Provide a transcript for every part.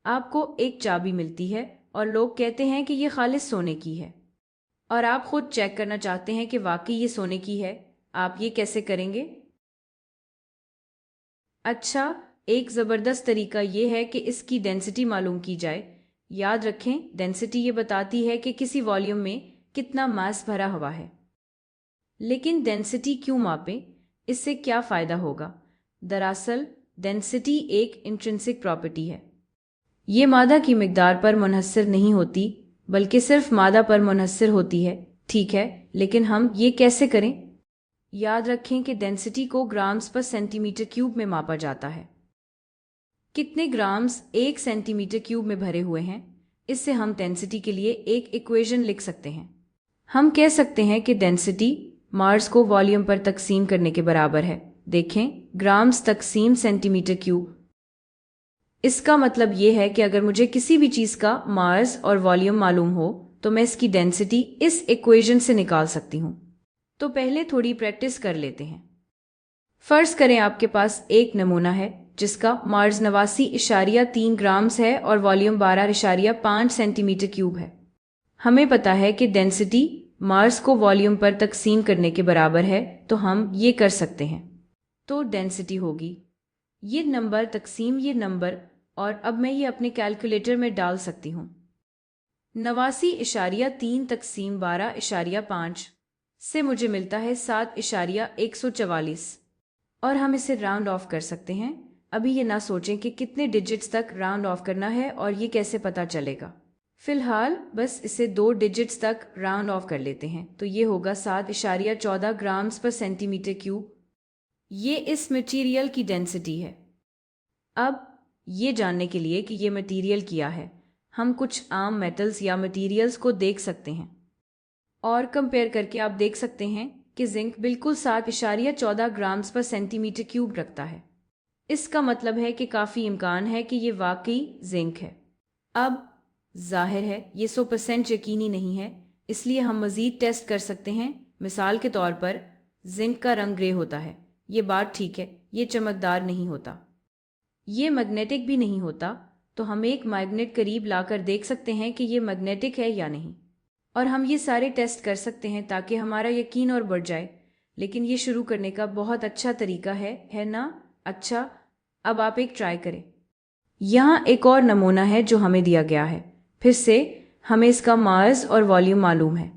आपको एक चाबी मिलती है और लोग कहते हैं कि ये खालिस सोने की है, और आप खुद चेक करना चाहते हैं कि वाकई ये सोने की है। आप ये कैसे करेंगे? अच्छा, एक ज़बरदस्त तरीका ये है कि इसकी डेंसिटी मालूम की जाए। याद रखें, डेंसिटी ये बताती है कि किसी वॉल्यूम में कितना मास भरा हुआ है। लेकिन डेंसिटी क्यों मापें? इससे क्या फ़ायदा होगा? दरअसल डेंसिटी एक इंट्रिंसिक प्रॉपर्टी है। ये मादा की मिकदार पर मुनहसर नहीं होती, बल्कि सिर्फ मादा पर मुनहसर होती है। ठीक है, लेकिन हम ये कैसे करें? याद रखें कि डेंसिटी को ग्राम्स पर सेंटीमीटर क्यूब में मापा जाता है। कितने ग्राम्स एक सेंटीमीटर क्यूब में भरे हुए हैं, इससे हम डेंसिटी के लिए एक इक्वेशन लिख सकते हैं। हम कह सकते हैं कि डेंसिटी मास को वॉल्यूम पर तकसीम करने के बराबर है। देखें, ग्राम्स तकसीम सेंटीमीटर क्यूब। इसका मतलब ये है कि अगर मुझे किसी भी चीज़ का मास और वॉल्यूम मालूम हो तो मैं इसकी डेंसिटी इस इक्वेशन से निकाल सकती हूँ। तो पहले थोड़ी प्रैक्टिस कर लेते हैं। फर्ज करें आपके पास एक नमूना है जिसका मास 89.3 ग्राम्स है और वॉल्यूम 12.5 सेंटीमीटर क्यूब है। हमें पता है कि डेंसिटी मास को वॉल्यूम पर तकसीम करने के बराबर है, तो हम ये कर सकते हैं। तो डेंसिटी होगी ये नंबर तकसीम ये नंबर, और अब मैं ये अपने कैलकुलेटर में डाल सकती हूँ। 89.3 तकसीम 12.5 से मुझे मिलता है 7.144, और हम इसे राउंड ऑफ कर सकते हैं। अभी ये ना सोचें कि कितने डिजिट्स तक राउंड ऑफ करना है और ये कैसे पता चलेगा। फिलहाल बस इसे 2 डिजिट्स तक राउंड ऑफ कर लेते हैं, तो ये होगा 7.14 ग्राम्स पर सेंटीमीटर क्यूब। ये इस मटेरियल की डेंसिटी है। अब ये जानने के लिए कि ये मटेरियल क्या है, हम कुछ आम मेटल्स या मटेरियल्स को देख सकते हैं और कंपेयर करके आप देख सकते हैं कि जिंक बिल्कुल 7.14 ग्राम्स पर सेंटीमीटर क्यूब रखता है। इसका मतलब है कि काफ़ी इम्कान है कि ये वाकई जिंक है। अब जाहिर है ये 100% यकीनी नहीं है, इसलिए हम मज़ीद टेस्ट कर सकते हैं। मिसाल के तौर पर जिंक का रंग ग्रे होता है, ये बात ठीक है, ये चमकदार नहीं होता, ये मैग्नेटिक भी नहीं होता। तो हम एक मैग्नेट करीब लाकर देख सकते हैं कि ये मैग्नेटिक है या नहीं, और हम ये सारे टेस्ट कर सकते हैं ताकि हमारा यकीन और बढ़ जाए। लेकिन ये शुरू करने का बहुत अच्छा तरीका है ना? अच्छा, अब आप एक ट्राई करें। यहाँ एक और नमूना है जो हमें दिया गया है। फिर से हमें इसका मास और वॉल्यूम मालूम है।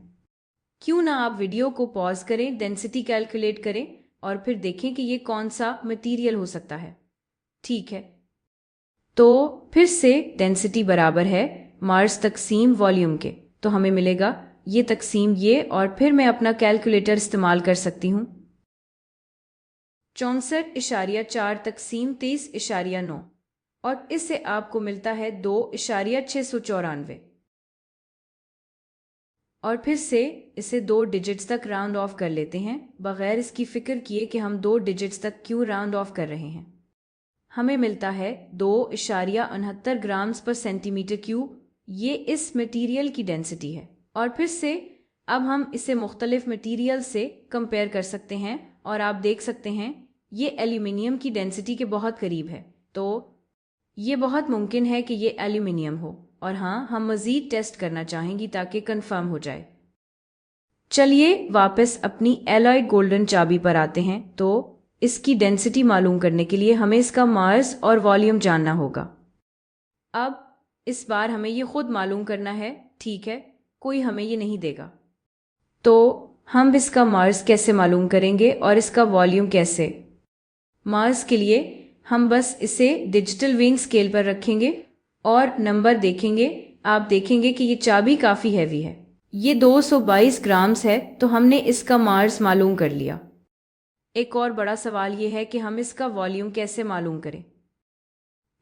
क्यों ना आप वीडियो को पॉज करें, डेंसिटी कैलकुलेट करें और फिर देखें कि ये कौन सा मटेरियल हो सकता है। ठीक है, तो फिर से डेंसिटी बराबर है मास तकसीम वॉल्यूम के, तो हमें मिलेगा ये तकसीम ये, और फिर मैं अपना कैलकुलेटर इस्तेमाल कर सकती हूँ। 64.4 तकसीम 23.9, और इससे आपको मिलता है 2.694। और फिर से इसे 2 डिजिट्स तक राउंड ऑफ कर लेते हैं, बगैर इसकी फिक्र किए कि हम 2 डिजिट्स तक क्यों राउंड ऑफ कर रहे हैं। हमें मिलता है 2.69 ग्राम्स पर सेंटीमीटर क्यूब। ये इस मटेरियल की डेंसिटी है। और फिर से अब हम इसे मुख्तलिफ मटेरियल से कंपेयर कर सकते हैं और आप देख सकते हैं ये एल्यूमिनियम की डेंसिटी के बहुत करीब है। तो ये बहुत मुमकिन है कि ये एल्यूमिनियम हो, और हाँ, हम मज़ीद टेस्ट करना चाहेंगी ताकि कंफर्म हो जाए। चलिए वापस अपनी एलॉयड गोल्डन चाबी पर आते हैं। तो इसकी डेंसिटी मालूम करने के लिए हमें इसका मास और वॉल्यूम जानना होगा। अब इस बार हमें ये खुद मालूम करना है, ठीक है, कोई हमें ये नहीं देगा। तो हम इसका मास कैसे मालूम करेंगे और इसका वॉल्यूम कैसे? मास के लिए हम बस इसे डिजिटल वेइंग स्केल पर रखेंगे और नंबर देखेंगे। आप देखेंगे कि ये चाबी काफ़ी हैवी है, ये 222 ग्राम्स है, तो हमने इसका मास मालूम कर लिया। एक और बड़ा सवाल ये है कि हम इसका वॉल्यूम कैसे मालूम करें।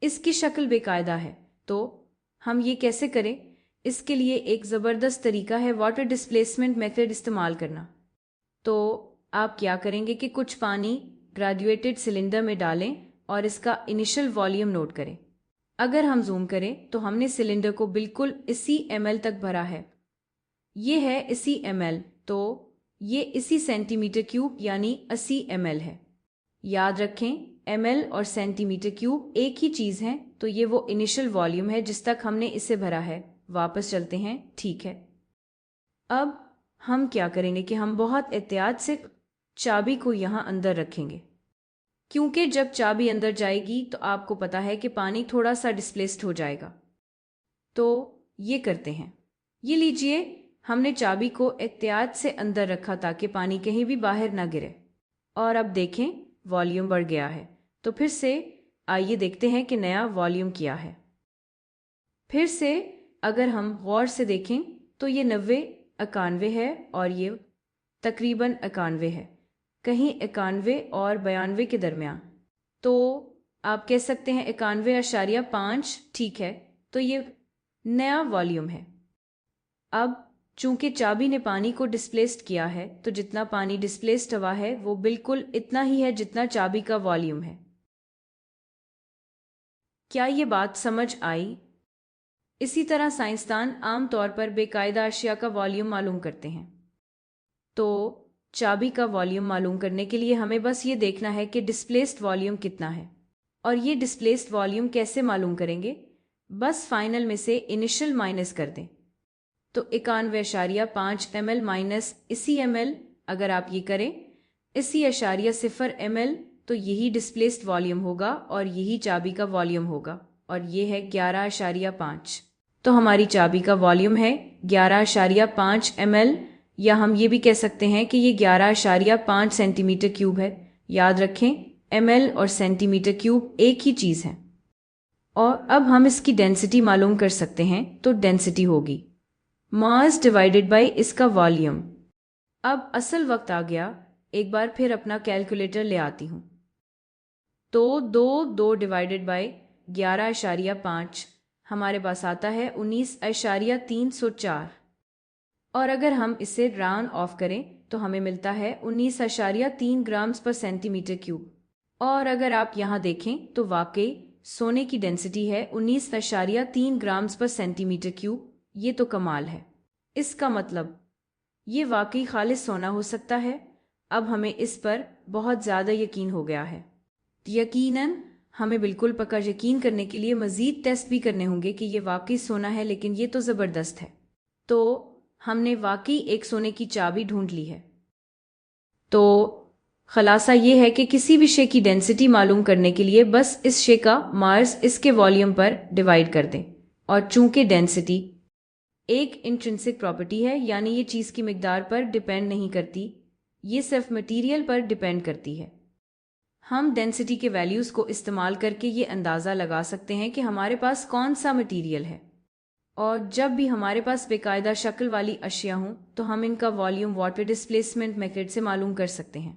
इसकी शक्ल बेकायदा है, तो हम ये कैसे करें? इसके लिए एक ज़बरदस्त तरीका है वाटर डिस्प्लेसमेंट मेथड इस्तेमाल करना। तो आप क्या करेंगे कि कुछ पानी ग्रेजुएटेड सिलेंडर में डालें और इसका इनिशियल वॉल्यूम नोट करें। अगर हम जूम करें तो हमने सिलेंडर को बिल्कुल 80 ml तक भरा है। ये है 80 ml, तो ये 80 सेंटीमीटर क्यूब यानी 80 ml है। याद रखें, ml और सेंटीमीटर क्यूब एक ही चीज़ है, तो तो ये वो इनिशियल वॉल्यूम है जिस तक हमने इसे भरा है। वापस चलते हैं, ठीक है। अब हम क्या करेंगे कि हम बहुत एहतियात से चाबी को यहाँ अंदर रखेंगे, क्योंकि जब चाबी अंदर जाएगी तो आपको पता है कि पानी थोड़ा सा डिस्प्लेस्ड हो जाएगा। तो ये करते हैं, ये लीजिए, हमने चाबी को एहतियात से अंदर रखा ताकि पानी कहीं भी बाहर ना गिरे। और अब देखें, वॉल्यूम बढ़ गया है। तो फिर से आइए देखते हैं कि नया वॉल्यूम क्या है। फिर से अगर हम गौर से देखें तो ये 90, 91 है और ये तकरीबन 91 है, कहीं 91 और 92 के दरमियान। तो आप कह सकते हैं 91.5, ठीक है। तो ये नया वॉल्यूम है। अब चूंकि चाबी ने पानी को डिस्प्लेस्ड किया है, तो जितना पानी डिस्प्लेस्ड हुआ है वो बिल्कुल इतना ही है जितना चाबी का वॉल्यूम है। क्या ये बात समझ आई? इसी तरह साइंसदान आमतौर पर बेकायदा अशिया का वॉल्यूम मालूम करते हैं। तो चाबी का वॉल्यूम मालूम करने के लिए हमें बस ये देखना है कि डिस्प्लेस्ड वॉल्यूम कितना है। और ये डिस्प्लेस्ड वॉल्यूम कैसे मालूम करेंगे? बस फाइनल में से इनिशियल माइनस कर दें। तो 91.5 ml माइनस इसी ml, अगर आप ये करें इसी 0.0 ml, तो यही डिस्प्लेस्ड वॉल्यूम होगा और यही चाबी का वॉल्यूम होगा, और ये है 11.5। तो हमारी चाबी का वॉल्यूम है 11.5 ml, या हम ये भी कह सकते हैं कि ये 11.5 सेंटीमीटर क्यूब है। याद रखें, ml और सेंटीमीटर क्यूब एक ही चीज़ है। और अब हम इसकी डेंसिटी मालूम कर सकते हैं। तो डेंसिटी होगी मास डिवाइडेड बाय इसका वॉल्यूम। अब असल वक्त आ गया, एक बार फिर अपना कैलकुलेटर ले आती हूँ। तो 2 डिवाइडेड बाय 11.5 हमारे पास आता है 19.304। और अगर हम इसे राउंड ऑफ करें तो हमें मिलता है 19.3 ग्राम्स पर सेंटीमीटर क्यूब। और अगर आप यहाँ देखें तो वाकई सोने की डेंसिटी है 19.3 ग्राम्स पर सेंटीमीटर क्यूब। ये तो कमाल है। इसका मतलब ये वाकई खालिस सोना हो सकता है। अब हमें इस पर बहुत ज़्यादा यकीन हो गया है। यकीनन हमें बिल्कुल पक्का यकीन करने के लिए मज़ीद टेस्ट भी करने होंगे कि ये वाकई सोना है, लेकिन ये तो ज़बरदस्त है। तो हमने वाकई एक सोने की चाबी ढूंढ ली है। तो खलासा ये है कि किसी भी शे की डेंसिटी मालूम करने के लिए बस इस शे का मास इसके वॉल्यूम पर डिवाइड कर दें। और चूंकि डेंसिटी एक इंट्रिंसिक प्रॉपर्टी है, यानी ये चीज़ की मिकदार पर डिपेंड नहीं करती, ये सिर्फ मटेरियल पर डिपेंड करती है। हम डेंसिटी के वैल्यूज़ को इस्तेमाल करके ये अंदाज़ा लगा सकते हैं कि हमारे पास कौन सा मटेरियल है। और जब भी हमारे पास बेकायदा शक्ल वाली अशिया हों तो हम इनका वॉल्यूम वाटर डिस्प्लेसमेंट मेथड से मालूम कर सकते हैं।